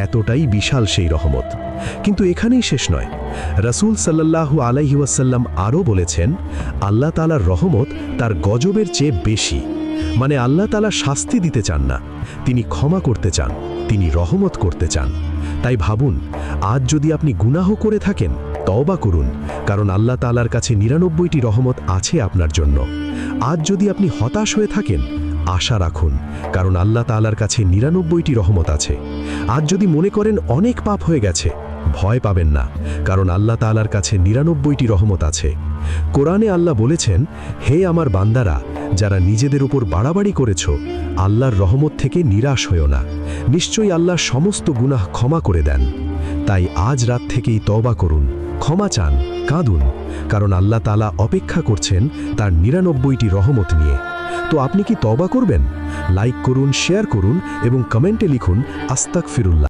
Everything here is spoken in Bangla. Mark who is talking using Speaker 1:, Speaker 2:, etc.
Speaker 1: এতটাই বিশাল সেই রহমত। কিন্তু এখানেই শেষ নয়। রাসূল সাল্লাল্লাহু আলাইহি ওয়াসাল্লাম আরও বলেছেন, আল্লাহ তাআলার রহমত তার গজবের চেয়ে বেশি। মানে আল্লাহ তাআলা শাস্তি দিতে চান না, তিনি ক্ষমা করতে চান, তিনি রহমত করতে চান। তাই ভাবুন, আজ যদি আপনি গুনাহ করে থাকেন, তওবা করুন, কারণ আল্লাহ তাআলার কাছে ৯৯টি রহমত আছে আপনার জন্য। আজ যদি আপনি হতাশ হয়ে থাকেন, আশা রাখুন, কারণ আল্লাহ তাআলার কাছে ৯৯টি রহমত আছে। আজ যদি মনে করেন অনেক পাপ হয়ে গেছে, ভয় পাবেন না, কারণ আল্লাহ তাআলার কাছে ৯৯টি রহমত আছে। কোরআনে আল্লাহ বলেছেন, হে আমার বান্দারা, যারা নিজেদের উপর বাড়াবাড়ি করেছ, আল্লাহর রহমত থেকে নিরাশ হয়েও না, নিশ্চয়ই আল্লাহ সমস্ত গুনাহ ক্ষমা করে দেন। তাই আজ রাত থেকেই তওবা করুন, ক্ষমা চান, কাঁদুন, কারণ আল্লাহ তাআলা অপেক্ষা করছেন তার ৯৯টি রহমত নিয়ে। তো আপনি কি তওবা করবেন? লাইক করুন, শেয়ার করুন এবং কমেন্টে লিখুন আস্তাগফিরুল্লাহ।